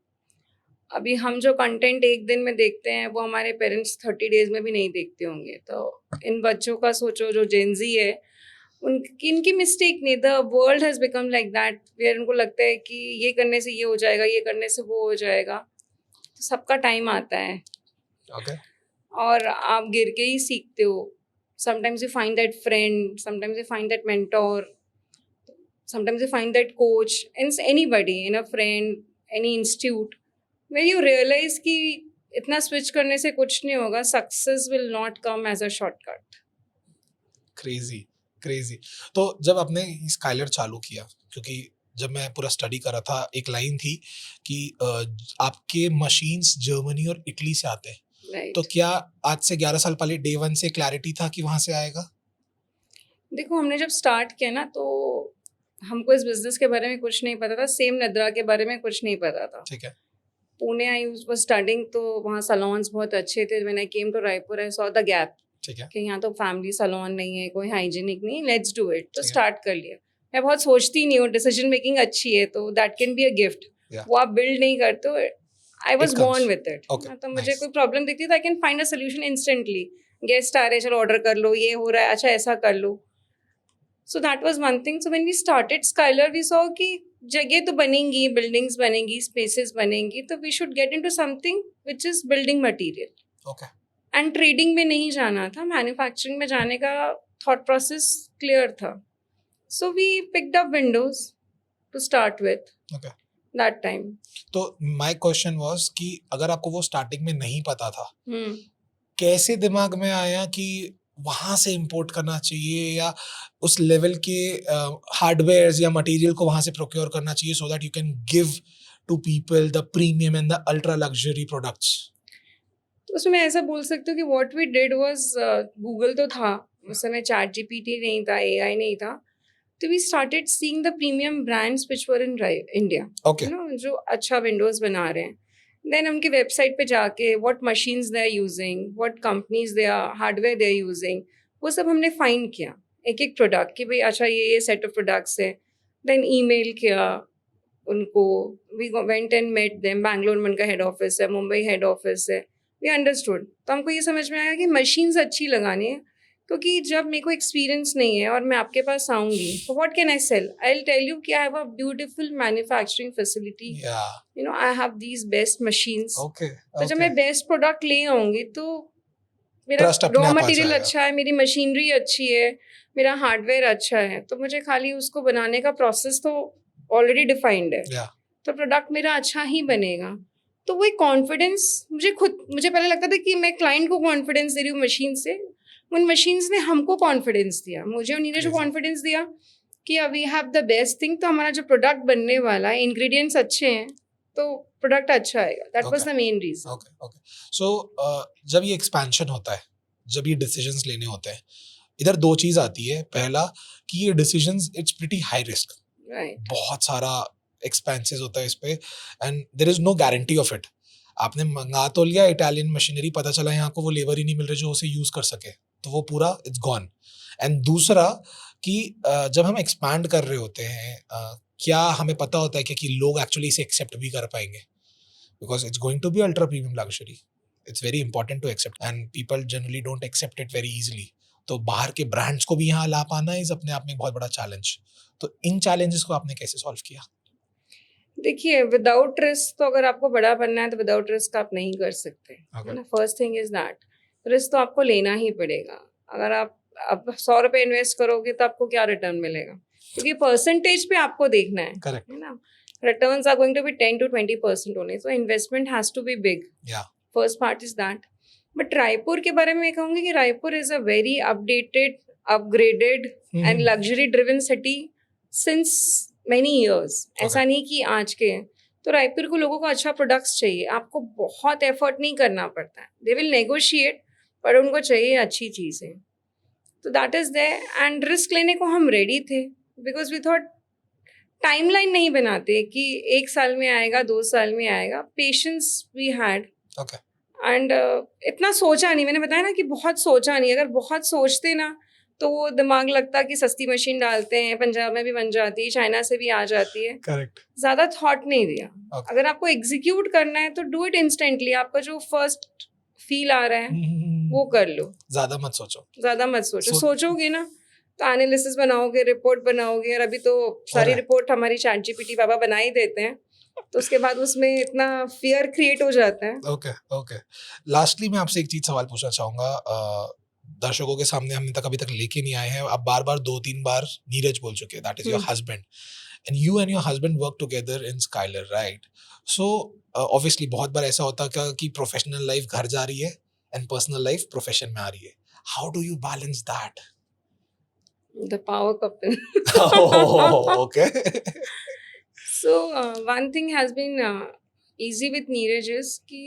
अभी हम जो कंटेंट एक दिन में देखते हैं वो हमारे पेरेंट्स 30 days में भी नहीं देखते होंगे. तो इन बच्चों का सोचो जो जेनजी है, उनकी इनकी मिस्टेक नहीं. The world has become like that, where उनको लगता है कि ये करने से ये हो जाएगा, ये करने से वो हो जाएगा. तो सबका टाइम आता है ओके. और आप गिर के ही सीखते हो. Sometimes you find that friend, sometimes you find that mentor, sometimes you find that coach, and anybody, in a friend, any institute, where you realize कि इतना switch करने से कुछ नहीं होगा. Success will not come as a shortcut. Crazy crazy. तो जब आपने स्काइलर चालू किया, क्योंकि जब मैं पूरा स्टडी कर रहा था, एक लाइन थी कि आपके मशीन्स जर्मनी और इटली से आते हैं. Right. तो क्या आज से 11 साल पहले डे 1 से क्लैरिटी था कि वहां से आएगा? देखो हमने जब स्टार्ट किया ना तो हमको इस बिजनेस के बारे में कुछ नहीं पता था, सेम नद्रा के बारे में कुछ नहीं पता था। ठीक है, पुणे आई वाज स्टडिंग, तो वहाँ सलोन्स बहुत अच्छे थे। When I came to Raipur I saw the gap ठीक है, कि यहाँ तो फैमिली सलोन नहीं है, कोई हाइजीनिक नहीं, लेट्स डू इट। तो ठीक है। स्टार्ट कर लिया। मैं बहुत सोचती नहीं हूँ, डिसीजन मेकिंग अच्छी है तो that can be a gift. Yeah. वो आप बिल्ड नहीं करते हो, I It was comes. Born with it. Okay, तो मुझे nice. कोई प्रॉब्लम दिखती तो I can find a solution instantly. Guest आ रहे हैं, चलो ऑर्डर कर लो, ये हो रहा है, अच्छा ऐसा कर लो। So that was one thing. So when we started Skyler we saw कि जगह तो बनेंगी, बिल्डिंग्स बनेंगी, स्पेसेस बनेंगी, तो we should get into something which is building material. Okay. And trading में नहीं जाना था, मैन्युफैक्चरिंग में जाने का थॉट प्रोसेस क्लियर था। So we picked up windows to start with Okay. That time. तो माय क्वेश्चन वाज कि अगर आपको वो स्टार्टिंग में नहीं पता था, हम्म कैसे दिमाग में आया कि वहां से इंपोर्ट करना चाहिए या उस लेवल के हार्डवेयर या मटेरियल को वहां से प्रोक्योर करना चाहिए so that you can give to people the premium and the ultra luxury products? तो उसमें मैं ऐसा बोल सकती हूँ कि what we did was, Google तो था उस समय, चैट जीपीटी नहीं था, एआई नहीं था। तो we started seeing the premium brands which were in India, okay, you know, जो अच्छा विंडोज बना रहे हैं। देन उनकी वेबसाइट पे जाके what machines they are using, what companies they are, hardware they are using, वो सब हमने फाइंड किया एक एक प्रोडक्ट कि भाई अच्छा ये सेट ऑफ प्रोडक्ट्स है। देन ईमेल किया उनको, we went and met them. Bangalore में उनका हेड ऑफिस है, मुंबई हेड ऑफिस है। वी अंडरस्टूड, तो हमको ये समझ में आया कि मशीन्स अच्छी लगानी है, क्योंकि जब मेरे को एक्सपीरियंस नहीं है और मैं आपके पास आऊँगी तो what can I sell? I will tell you कि I have a beautiful manufacturing facility, या, you know, I have these best machines. Okay, तो जब ओके, मैं बेस्ट प्रोडक्ट ले आऊँगी तो मेरा ट्रस्ट अपने रॉ आप आ मटेरियल जाएगा। अच्छा है, मेरी मशीनरी अच्छी है, मेरा हार्डवेयर अच्छा है, तो मुझे खाली उसको बनाने का प्रोसेस तो ऑलरेडी डिफाइंड है, या, तो प्रोडक्ट मेरा अच्छा ही बनेगा। तो वो एक कॉन्फिडेंस मुझे पहले लगता था कि मैं क्लाइंट को कॉन्फिडेंस दे रही हूँ मशीन से। उन मशीन्स ने हमको कॉन्फिडेंस दिया, मुझे और नीरज को Crazy. कॉन्फिडेंस दिया कि we have the best thing. तो हमारा जो प्रोडक्ट बनने वाला है, इंग्रेडिएंट्स अच्छे हैं, तो प्रोडक्ट अच्छा आएगा। That was Okay. The main reason. Okay, okay. So जब ये एक्सपेंशन होता है, जब ये डिसीजंस लेने होते हैं, इधर दो चीज आती है। पहला कि ये decisions it's pretty high risk, right. बहुत सारा एक्सपेंसेस होता है इस पे and there is no guarantee of it. आपने मंगा तो लिया इटालियन मशीनरी, पता चला यहाँ को वो लेबर ही नहीं मिल रहे जो उसे यूज कर सके, तो वो पूरा इट्स गॉन। एंड दूसरा कि जब हम एक्सपैंड कर रहे होते हैं, क्या हमें पता होता है कि लोग एक्चुअली इसे एक्सेप्ट भी कर पाएंगे? Because it's going to be ultra premium luxury, it's very important to accept and people generally don't accept it very easily. तो बाहर के ब्रांड्स को भी यहाँ ला पाना इज अपने आप में एक बहुत बड़ा चैलेंज। तो इन चैलेंजेस को आपने कैसे सॉल्व किया? देखिए, विदाउट रिस्क तो अगर आपको बड़ा बनना है तो विदाउट रिस्क आप नहीं कर सकते, है Okay. ना। First thing is that risk तो आपको लेना ही पड़ेगा। अगर आप अब 100 रुपये इन्वेस्ट करोगे तो आपको क्या रिटर्न मिलेगा? क्योंकि परसेंटेज पे आपको देखना Correct. है ना। Returns are going to be 10 to 20% only, so investment has to be big. Yeah. First part is that. But Raipur के बारे में मैं कहूँगी कि Raipur is a very updated, upgraded and luxury driven city since many years. ऐसा नहीं कि आज के हैं। तो रायपुर को लोगों को अच्छा प्रोडक्ट्स चाहिए, आपको बहुत एफर्ट नहीं करना पड़ता है। दे विल नेगोशिएट, पर उनको चाहिए अच्छी चीज़ें। तो that is there. And risk लेने को हम रेडी थे, बिकॉज वी थॉट टाइमलाइन नहीं बनाते कि 1 साल में आएगा, 2 साल में आएगा। Patience we had Okay. And इतना सोचा नहीं। मैंने बताया ना कि बहुत सोचा नहीं। अगर बहुत सोचते ना तो वो दिमाग लगता कि सस्ती मशीन डालते हैं, पंजाब में भी बन जाती है, चाइना से भी आ जाती है। Correct. ज़्यादा थॉट नहीं दिया। Okay. अगर आपको एग्जीक्यूट करना है तो डू इट इंस्टेंटली। आपका जो फर्स्ट फील आ रहा है वो कर लो, ज्यादा मत सोचो। ज़्यादा मत सोचो। सो- सोचोगे ना तो एनालिसिस बनाओगे, रिपोर्ट बनाओगे, और अभी तो सारी रहा है। रिपोर्ट हमारी चैट जीपीटी बाबा बना ही देते हैं, तो उसके बाद उसमें इतना फियर क्रिएट हो जाता है। Okay, okay. लास्टली मैं आपसे एक चीज सवाल पूछना चाहूंगा। दर्शकों के सामने हम अभी तक लेके नहीं आए हैं, आप बार बार 2-3 बार नीरज बोल चुके हैं, that is your husband and your husband work together in Skylar, right? So obviously बहुत बार ऐसा होता है कि प्रोफेशनल लाइफ घर जा रही है एंड पर्सनल लाइफ प्रोफेशन में आ रही है। How do you balance that? The power couple. Okay. So one thing has been easy with Neeraj is कि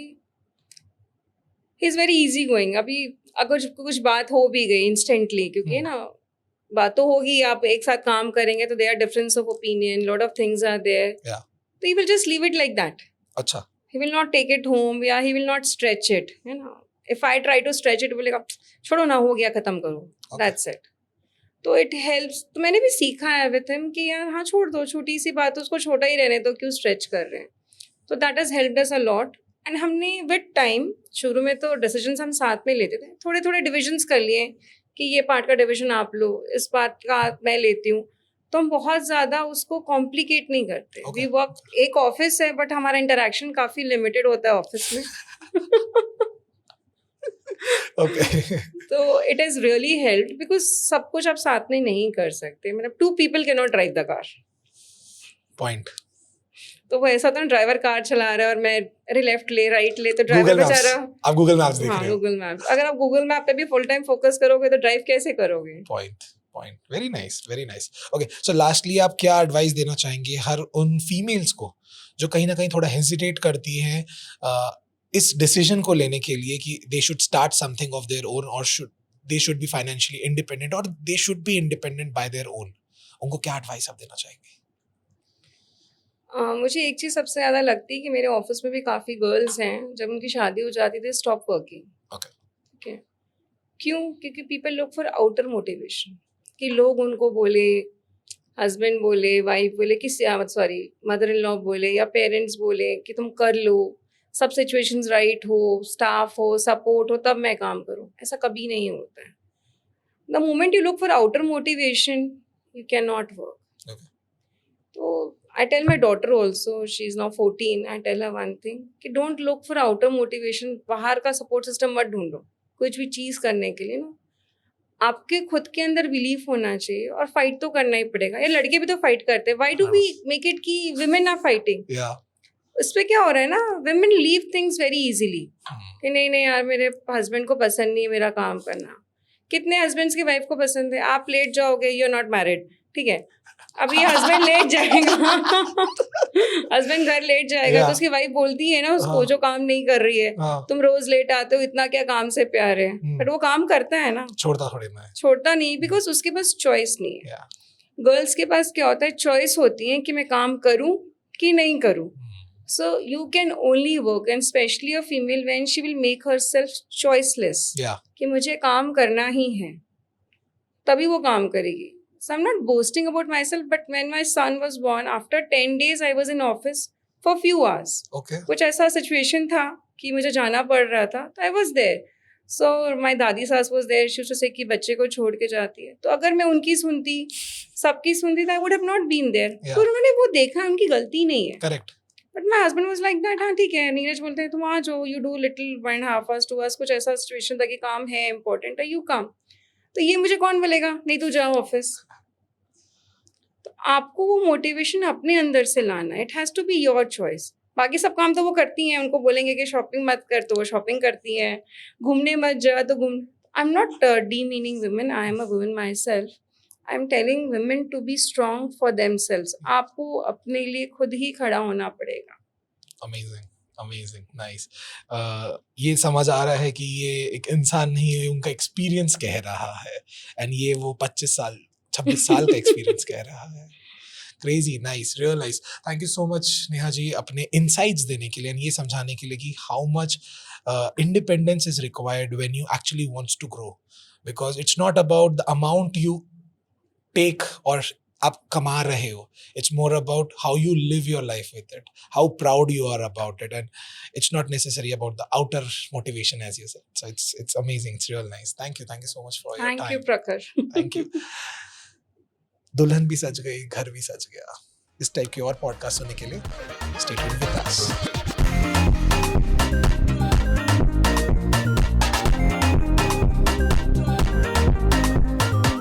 he's very easy going. अभी अगर कुछ बात हो भी गई इंस्टेंटली, क्योंकि ना बात तो होगी, आप एक साथ काम करेंगे तो there difference of opinion, lot of things are there, Yeah. तो he will just leave it like that. अच्छा. He will not take it home, या he will not stretch it, you know. If I try to stretch it, बोलेगा छोड़ो ना, हो गया, खत्म करो. Okay. That's it. तो it helps. तो मैंने भी सीखा है with him कि यार हाँ छोड़ दो, छोटी सी बात, उसको छोटा ही रहने दो, क्यों stretch कर रहे हैं. तो that has helped us a lot. And हमने with time, शुरू में तो decisions हम साथ में लेते थे, थोड़े थोड़े divisions कर लिए कि ये पार्ट का डिविजन आप लो, इस पार्ट का मैं लेती हूँ. तो हम बहुत ज़्यादा उसको कॉम्प्लिकेट नहीं करते. Okay. वी वर्क, एक ऑफिस है बट हमारा इंटरेक्शन काफ़ी लिमिटेड होता है ऑफिस में. Okay. तो it has really helped because सब कुछ आप साथ में नहीं कर सकते. मतलब 2 people can not drive the car. Point. तो वो ऐसा था, ड्राइवर कार चला रहा है और मैं अरे लेफ्ट ले राइट ले, तो ड्राइवर Google Maps. बेचारा. आप गूगल मैप्स देख हाँ, रहे हो. Google map. अगर आप गूगल मैप पे भी फुल टाइम फोकस करोगे तो ड्राइव कैसे करोगे? Point. Very nice, very nice. Okay, so lastly आप क्या एडवाइस देना चाहेंगे हर उन फीमेल्स को जो कहीं ना कहीं थोड़ा हेजिटेट करती हैं इस डिसीजन को लेने के लिए कि they should start something of their own, और they should be financially independent, और they should be independent by their own. उनको क्या एडवाइस आप देना चाहेंगे? मुझे एक चीज़ सबसे ज़्यादा लगती है कि मेरे ऑफिस में भी काफ़ी गर्ल्स हैं, जब उनकी शादी हो जाती थी स्टॉप वर्किंग. Okay. ठीक है. क्यों? क्योंकि people look for outer motivation, कि लोग उनको बोले, हस्बैंड बोले, वाइफ बोले, कि सॉरी मदर इन लॉ बोले या पेरेंट्स बोले कि तुम कर लो, सब सिचुएशंस राइट हो, स्टाफ हो, सपोर्ट हो, तब मैं काम करूं. ऐसा कभी नहीं होता है. The moment you look for outer motivation you can not work. Okay. तो I tell my daughter also, she's now 14, I tell her one thing कि don't look for outer motivation. बाहर का सपोर्ट सिस्टम मत ढूंढो कुछ भी चीज़ करने के लिए ना. आपके खुद के अंदर बिलीफ होना चाहिए और फाइट तो करना ही पड़ेगा. ये लड़के भी तो फाइट करते हैं. Why do we make it कि विमेन आर फाइटिंग? Yeah. उस पर क्या हो रहा है ना, women leave things very easily कि नहीं नहीं यार मेरे हस्बैंड को पसंद नहीं है मेरा काम करना. कितने हस्बैंड्स की वाइफ को पसंद है? आप लेट जाओगे, यू आर नॉट मैरिड, ठीक है. अभी हस्बैंड लेट जाएगा, हस्बैंड घर लेट जाएगा, Yeah. तो उसकी वाइफ बोलती है ना उसको हाँ. जो काम नहीं कर रही है, हाँ. तुम रोज लेट आते हो, इतना क्या काम से प्यार है. बट वो काम करता है ना, छोड़ता थोड़ी ना है. छोड़ता नहीं, बिकॉज उसके पास चॉइस नहीं है. Yeah. गर्ल्स के पास क्या होता है, चॉइस होती है कि मैं काम करूं कि नहीं करूं. So you can only work, and specially a female when she will make herself choiceless Yeah. कि मुझे काम करना ही है, तभी वो काम करेगी. So I'm not boasting about myself, but when my son was born, after 10 days I was in office for few hours. Okay. कुछ ऐसा सिचुएशन था कि मुझे जाना पड़ रहा था, तो I was there. So my दादी सास was there. She used to say कि बच्चे को छोड़ के जाती है. तो अगर मैं उनकी सुनती, सबकी सुनती, तो I would have not been there. Yeah. तो उन्होंने वो देखा, उनकी गलती नहीं है. Correct. But my husband was like that. हाँ ठीक है, नीरज बोलते हैं तुम आ जाओ, you do little 1.5 hours 2 hours, कुछ ऐसा सिचुएशन था कि काम है इम्पोर्टेंट है, you come. तो ये मुझे कौन बोलेगा नहीं तू जाओ ऑफिस. तो आपको वो मोटिवेशन अपने अंदर से लाना है. It has to be your choice. बाकी सब काम तो वो करती हैं, उनको बोलेंगे कि शॉपिंग मत कर तो वो शॉपिंग करती हैं, घूमने मत जा तो घूम. I am not demeaning women, I am a women myself. I am telling women to be strong for themselves. आपको अपने लिए खुद ही खड़ा होना पड़ेगा. Amazing. Amazing. Nice. ये समझ आ रहा है कि ये एक इंसान नहीं है, उनका एक्सपीरियंस कह रहा है, एंड ये वो 26 साल 26 साल का एक्सपीरियंस कह रहा है. Crazy. Nice. Real nice. Thank you so much Neha ji अपने इनसाइट्स देने के लिए, एंड ये समझाने के लिए कि how much independence is required when you actually wants to grow, because it's not about the amount you take और आप कमा रहे हो. It's more about how you live your life with it, how proud you are about it, and it's not necessary about the outer motivation as you said. So it's amazing. It's real nice. Thank you so much for your thank you time. प्रखर. Thank you. दुल्हन भी सज गई, घर भी सज गया. इस टाइप के और पॉडकास्ट सुनने के लिए स्टे ट्यून्ड विद अस.